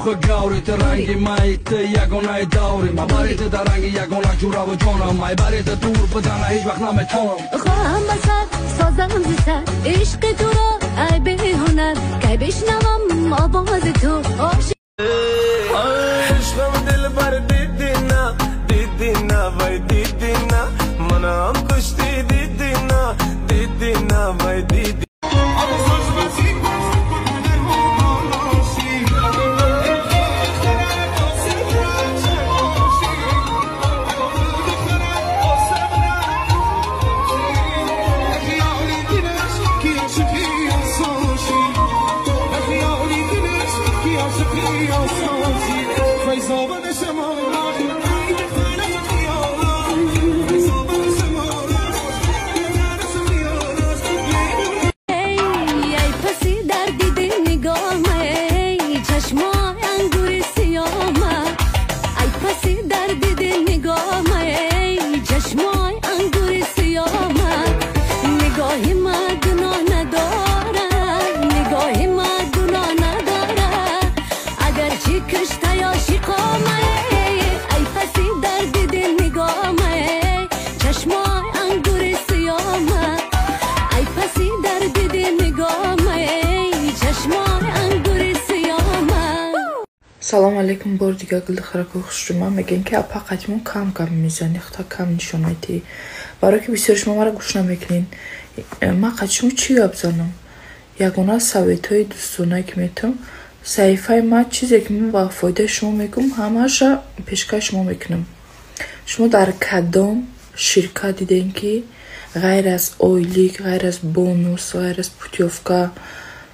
گاوری تو رنگی مایت یگانه داوری ما باریت در رنگی یگانه جورا و جانم مای باریت دور بدن هیچ وقت نمیتونم خواهم بسر سازم زیسر عشق تو را ای به هنر که بشنوم آواز تو عشقم دل بر دیدی نه وای دیدی نه منم کشتی دیدی نه وای دیدی سلام علیکم. بار دیگه گل خرکو خوش شما میگن که اپا قدیمون کم میزنی خطا کم نشون میدی برای که بسیار شما مرا گوش نمیکنین. ما قدیمو چی بزنم یگونه سویتای دوستانه که میتونم صحیفه ما چیزی که من با فایده شما میگم همش پیشکش شما میکنم. شما در کدام شرکت دیدین که غیر از اویلیک، غیر از بونوس، غیر از پوتیوفکا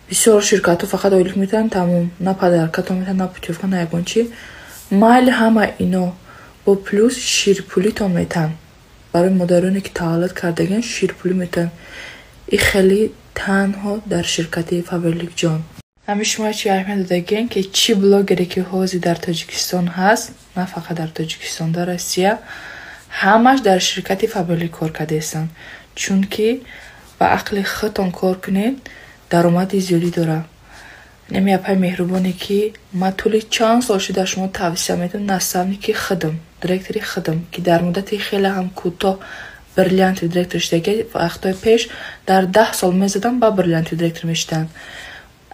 بسیار شرکت ها فقط اویلیک میتن تموم، نه پدرکت ها میتن، نه پوتیوفکا، نه یگون چی مال همه اینا با پلوس شیرپولی تا میتن برای مدارانی که تولد کردگن شیرپولی میتن. این خیلی تنها در شرکت فابریک جان. همیشه شما چی اهمیت دادگین که چی بلاگری که حوزی در تاجیکستان هست، نه فقط در تاجیکستان، در روسیه همش در شرکت فابریک کار کرده هستن، چون که با عقل خودتون کار کنید درآمد زیادی داره. نمی پای مهربانی که ما طول چند سال شده شما توصیه میدم نستونی که خدم دایرکتوری خدم که در مدت خیلی هم کوتاه بریلیانت دایرکتور شده. وقتای پیش در 10 سال میزدن با بریلیانت دایرکتور میشدن.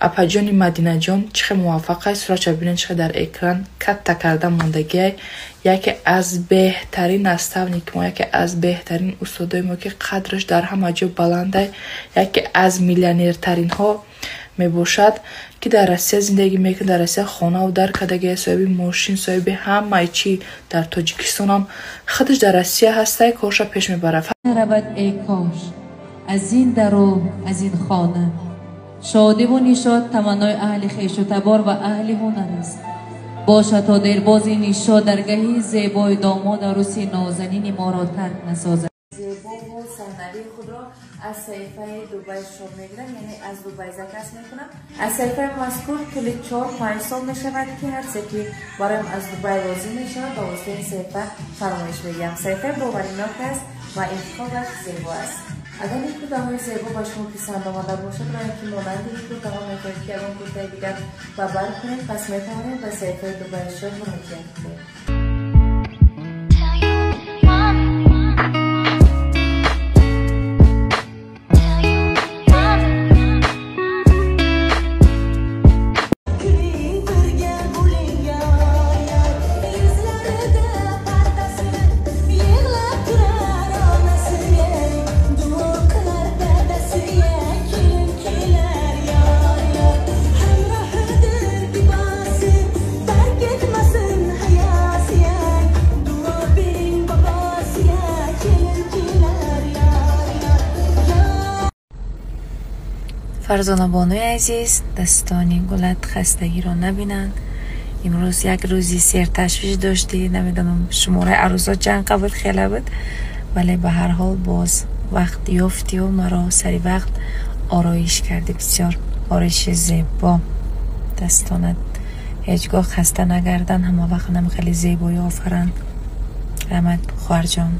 اپا جانی مدینه جان چه موفقه سراچ ببینن چه در اکران کات کرده موندگی یکی از بهترین استونی که ما یکی از بهترین استادای ما که قدرش در همه جا بلنده، یکی از میلیونرترین ها میباشد که در روسیه زندگی میکنه. در روسیه خانه و در کدگی صاحب ماشین صاحب همه چی در تاجیکستان هم خودش در روسیه هسته کارش پیش میبره. رود ای کاش از این در و از این خانه شادی و نشاط تمنای اهل خویش و تبار و اهل هنر است. باشد تا دلبازی نشاط درگهی زیبای داماد عروسی نازنین ما را ترک نسازد. زیبا و صحنوی خود را از صحیفه دبی شروع میگیرم، یعنی از دبی ذکر میکنم. از صحیفه مذکور کلی 4-5 سال میشود که هر که برایم از دبی راضی میشود با واسطه این صحیفه فرمایش میگم. صحیفه باورناک است و انتخابش زیبا است. اگر این کودهای زیبا با شما پسند آمده باشد را اینکه مانند این کودها میکنید که اگر کودهای دیگر ببر کنید پس میتوانید به صحیفه دبی شروع مراجعه کنید. فرزانه بانوی عزیز، دستانی گلت خستگی را نبینند. امروز یک روزی سیر تشویش داشتی، نمیدونم شماره عروضات جنگ قبول خیلی بود، ولی به هر حال باز وقت یافتی و مرا سری وقت آرایش کردی. بسیار آرایش زیبا، دستانت هیچگاه خسته نگردن، همه وقت هم خیلی زیبایی آفرن. رحمت خواهر جان.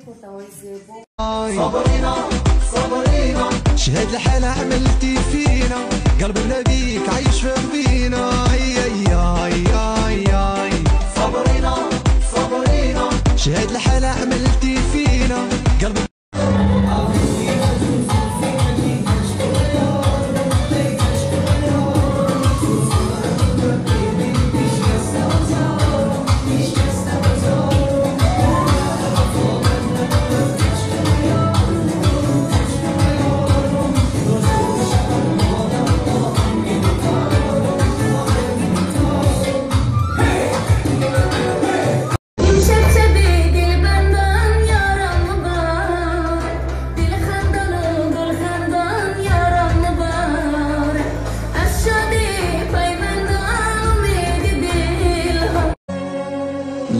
صبرينا صبرينا شهد الحالة عملتي فينا قلب بناديك عايش في قلبينا صبرينا صبرينا شهد الحالة عملتي فينا قلب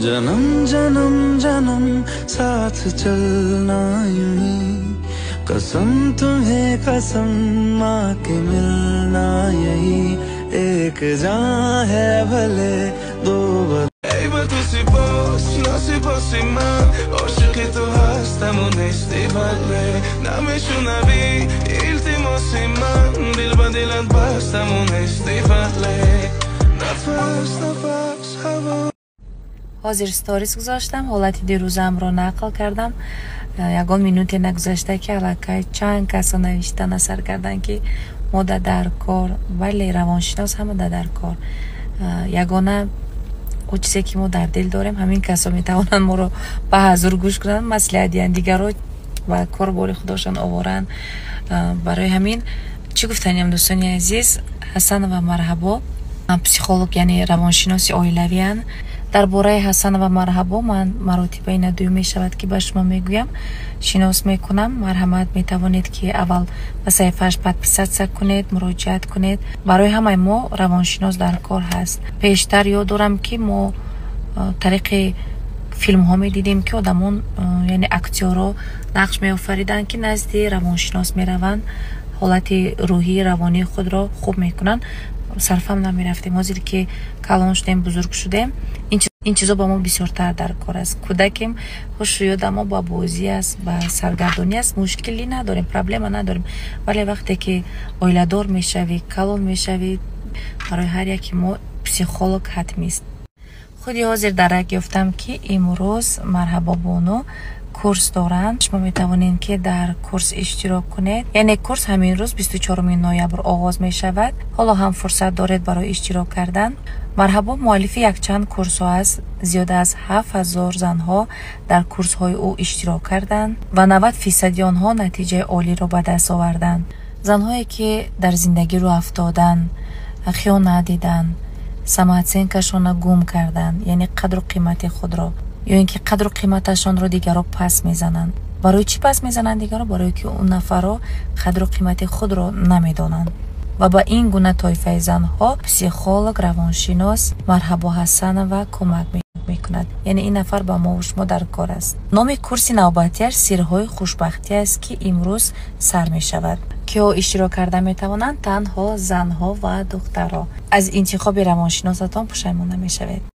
जन्म जन्म जन्म साथ चलना यूं ही कसम तुम्हें कसम माँ के मिलना यही एक जान है भले दो Ey but tu si boss, no si bossi man Oshki tu hastam un estivale Name shunavi, iltimo si man Dil badilan bastam un estivale Nafas, nafas, hava حاضر ستوریز گذاشتم حالت دیروزم رو نقل کردم یگان مینوتی نگذاشته که علاقه چند کسا نوشتن اثر کردن که ما در کار ولی روانشناس هم در کار یگانه او چیزی که ما در دل داریم همین کسا میتوانن ما رو به حضور گوش کنن مسئله دیان دیگر رو و کار باری خودشان آورن برای همین چی گفتنیم دوستانی عزیز حسن و مرحبا پسیخولوگ یعنی روانشناسی اویلویان در باره حسن و مرحبا من مراتب این دوی می شود که به شما میگویم شناس میکنم مرحمت میتوانید که اول به صفحهش پادپیسات کنید مراجعت کنید برای همه ما روانشناس در کار هست پیشتر یاد دارم که ما طریق فیلم ها می دیدیم که آدمون یعنی اکتیورا نقش می آفریدن که نزد روانشناس می روند حالت روحی روانی خود را خوب میکنن صرفم نمی رفتیم حاضر که کلان شدیم بزرگ شدیم این چیزا با ما بسیارتر در کار است کودکیم خوش یاد ما با بازی است با سرگردانی است مشکلی نداریم پرابلم نداریم ولی وقتی که اویله دار میشوی کلان میشوی برای هر یکی ما پسیخولوگ حتمی است خودی حاضر درک گفتم که امروز مرحبا بانو کورس دارند شما میتوانید که در کورس اشتراک کنید یعنی کورس همین روز 24 نوامبر آغاز می شود حالا هم فرصت دارید برای اشتراک کردن مرحبا مؤلف یک چند کورس ها است زیاد از 7000 زنها در کورس های او اشتراک کردند و 90% آنها نتیجه عالی را به دست آوردند زنهایی که در زندگی رو افتادن خیانت دیدن سماعتینکشان را گم کردن یعنی قدر و قیمت خود را یا اینکه قدر و قیمتشان رو دیگرها پس میزنند برای چی پس میزنند دیگرها برای که اون نفرها قدر و قیمت خود رو نمیدونند و با این گونه طایفه زنها پسیخولوگ روانشناس مرحبا حسن و کمک میکند یعنی این نفر با ما و شما در کار است نام کورس نوبتیش سرهای خوشبختی است که امروز سر می شود که اشتراک کرده میتوانند تنها زنها و دخترها از انتخاب روانشناستان پشیمان نمیشوید